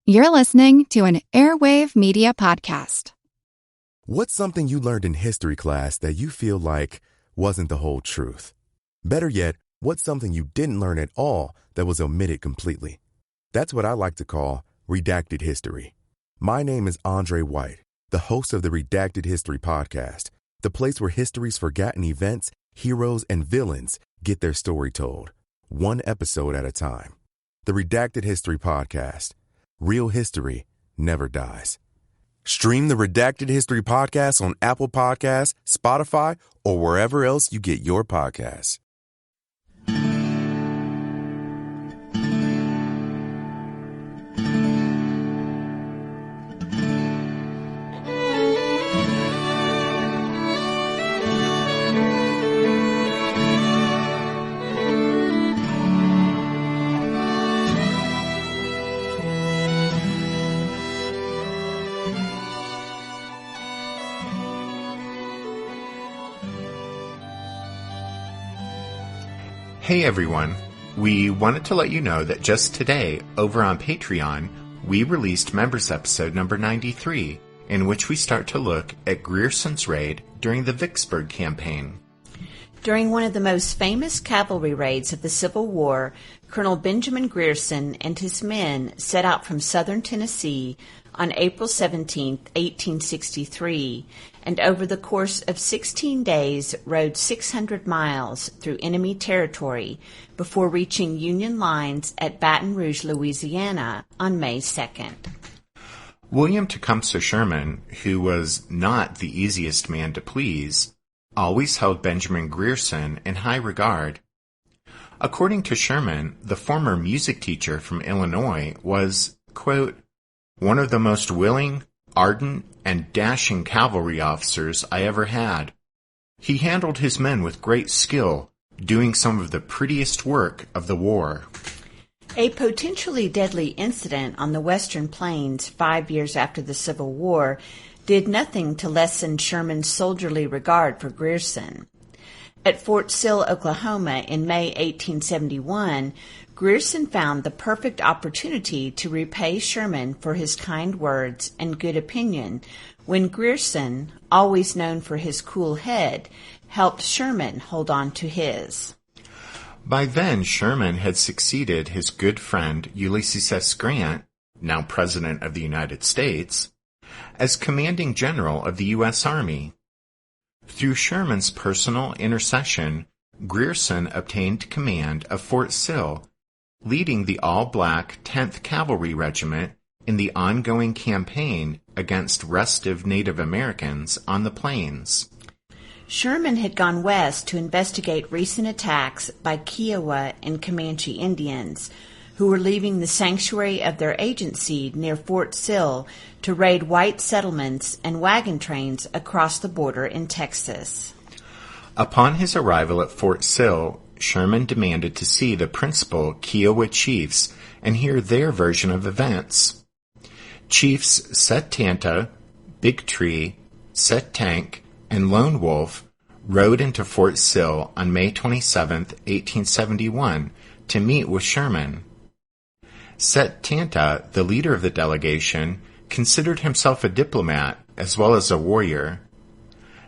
You're listening to an Airwave Media Podcast. What's something you learned in history class that you feel like wasn't the whole truth? Better yet, what's something you didn't learn at all that was omitted completely? That's what I like to call redacted history. My name is Andre White, the host of the Redacted History Podcast, the place where history's forgotten events, heroes, and villains get their story told, one episode at a time. The Redacted History Podcast. Real history never dies. Stream the Redacted History Podcast on Apple Podcasts, Spotify, or wherever else you get your podcasts. Hey everyone, we wanted to let you know that just today, over on Patreon, we released Members Episode number 93, in which we start to look at Grierson's raid during the Vicksburg Campaign. During one of the most famous cavalry raids of the Civil War, Colonel Benjamin Grierson and his men set out from southern Tennessee on April 17, 1863, and over the course of 16 days rode 600 miles through enemy territory before reaching Union lines at Baton Rouge, Louisiana on May 2nd. William Tecumseh Sherman, who was not the easiest man to please, always held Benjamin Grierson in high regard. According to Sherman, the former music teacher from Illinois was, quote, one of the most willing, ardent, and dashing cavalry officers I ever had. He handled his men with great skill, doing some of the prettiest work of the war. A potentially deadly incident on the Western Plains 5 years after the Civil War did nothing to lessen Sherman's soldierly regard for Grierson. At Fort Sill, Oklahoma in May 1871, Grierson found the perfect opportunity to repay Sherman for his kind words and good opinion when Grierson, always known for his cool head, helped Sherman hold on to his. By then, Sherman had succeeded his good friend Ulysses S. Grant, now President of the United States, as commanding general of the U.S. Army. Through Sherman's personal intercession, Grierson obtained command of Fort Sill, leading the all-black 10th Cavalry Regiment in the ongoing campaign against restive Native Americans on the plains. Sherman had gone west to investigate recent attacks by Kiowa and Comanche Indians, who were leaving the sanctuary of their agency near Fort Sill to raid white settlements and wagon trains across the border in Texas. Upon his arrival at Fort Sill, Sherman demanded to see the principal Kiowa chiefs and hear their version of events. Chiefs Setanta, Big Tree, Set Tank, and Lone Wolf rode into Fort Sill on May 27, 1871, to meet with Sherman. Setanta, the leader of the delegation, considered himself a diplomat as well as a warrior.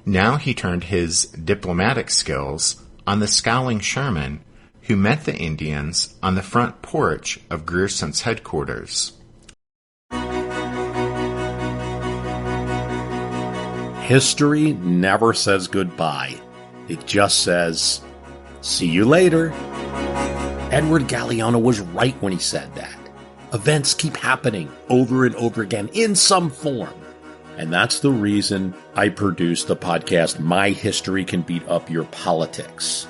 Now he turned his diplomatic skills on the scowling Sherman, who met the Indians on the front porch of Grierson's headquarters. History never says goodbye. It just says, see you later. Edward Galeano was right when he said that. Events keep happening over and over again in some form. And that's the reason I produced the podcast, My History Can Beat Up Your Politics.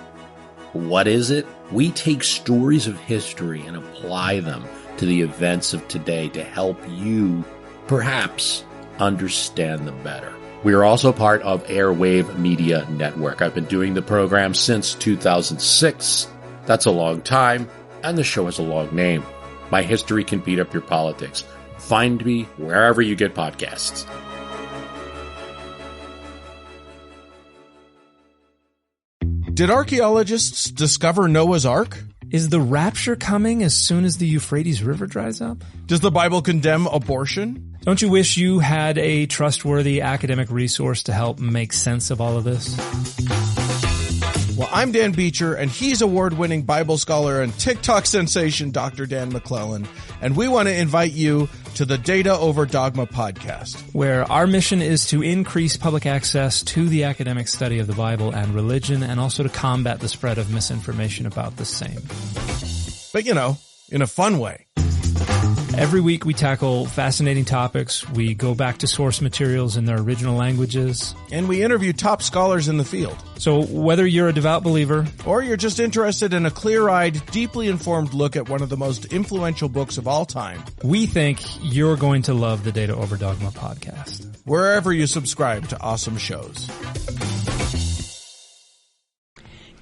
What is it? We take stories of history and apply them to the events of today to help you, perhaps, understand them better. We are also part of Airwave Media Network. I've been doing the program since 2006. That's a long time, and the show has a long name. My History Can Beat Up Your Politics. Find me wherever you get podcasts. Did archaeologists discover Noah's Ark? Is the rapture coming as soon as the Euphrates River dries up? Does the Bible condemn abortion? Don't you wish you had a trustworthy academic resource to help make sense of all of this? Well, I'm Dan Beecher, and he's award-winning Bible scholar and TikTok sensation Dr. Dan McClellan, and we want to invite you to the Data Over Dogma podcast, where our mission is to increase public access to the academic study of the Bible and religion, and also to combat the spread of misinformation about the same. But, in a fun way. Every week we tackle fascinating topics, we go back to source materials in their original languages, and we interview top scholars in the field. So whether you're a devout believer, or you're just interested in a clear-eyed, deeply informed look at one of the most influential books of all time, we think you're going to love the Data Over Dogma podcast, wherever you subscribe to awesome shows.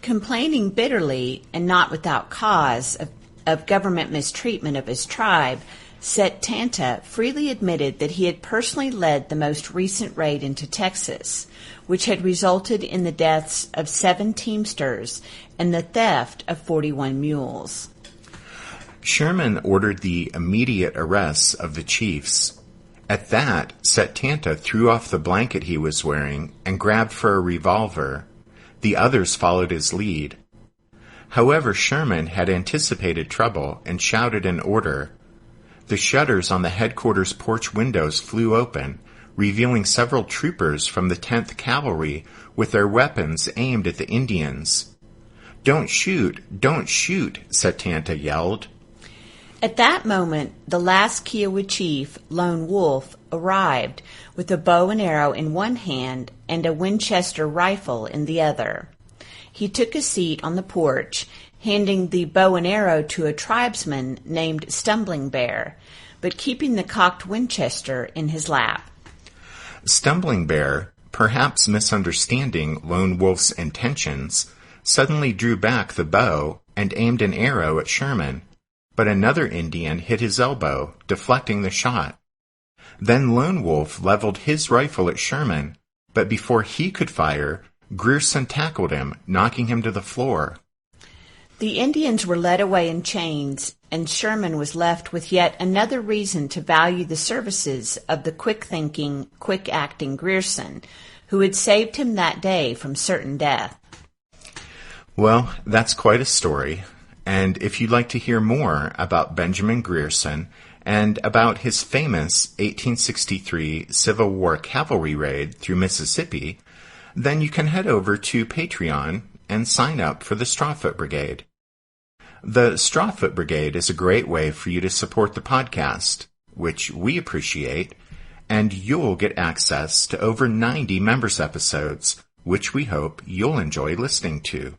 Complaining bitterly, and not without cause, of government mistreatment of his tribe, Setanta freely admitted that he had personally led the most recent raid into Texas, which had resulted in the deaths of 7 teamsters and the theft of 41 mules. Sherman ordered the immediate arrests of the chiefs. At that, Setanta threw off the blanket he was wearing and grabbed for a revolver. The others followed his lead. However, Sherman had anticipated trouble and shouted an order. The shutters on the headquarters porch windows flew open, revealing several troopers from the 10th Cavalry with their weapons aimed at the Indians. "Don't shoot! Don't shoot!" Setanta yelled. At that moment, the last Kiowa chief, Lone Wolf, arrived with a bow and arrow in one hand and a Winchester rifle in the other. He took a seat on the porch, handing the bow and arrow to a tribesman named Stumbling Bear, but keeping the cocked Winchester in his lap. Stumbling Bear, perhaps misunderstanding Lone Wolf's intentions, suddenly drew back the bow and aimed an arrow at Sherman, but another Indian hit his elbow, deflecting the shot. Then Lone Wolf leveled his rifle at Sherman, but before he could fire, Grierson tackled him, knocking him to the floor. The Indians were led away in chains, and Sherman was left with yet another reason to value the services of the quick-thinking, quick-acting Grierson, who had saved him that day from certain death. Well, that's quite a story, and if you'd like to hear more about Benjamin Grierson and about his famous 1863 Civil War cavalry raid through Mississippi, then you can head over to Patreon and sign up for the Strawfoot Brigade. The Strawfoot Brigade is a great way for you to support the podcast, which we appreciate, and you'll get access to over 90 members' episodes, which we hope you'll enjoy listening to.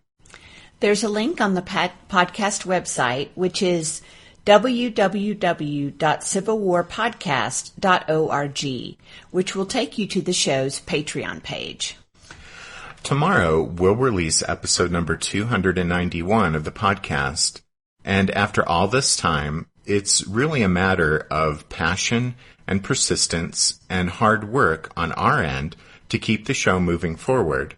There's a link on the podcast website, which is www.civilwarpodcast.org, which will take you to the show's Patreon page. Tomorrow, we'll release episode number 291 of the podcast, and after all this time, it's really a matter of passion and persistence and hard work on our end to keep the show moving forward.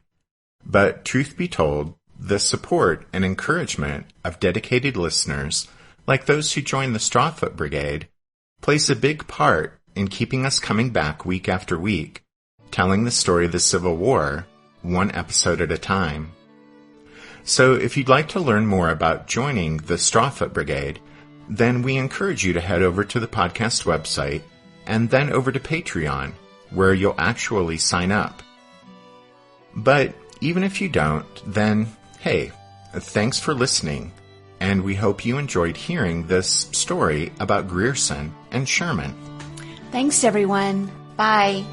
But truth be told, the support and encouragement of dedicated listeners, like those who join the Strawfoot Brigade, plays a big part in keeping us coming back week after week, telling the story of the Civil War, one episode at a time. So if you'd like to learn more about joining the Strawfoot Brigade, then we encourage you to head over to the podcast website and then over to Patreon, where you'll actually sign up. But even if you don't, then hey, thanks for listening, and we hope you enjoyed hearing this story about Grierson and Sherman. Thanks, everyone. Bye.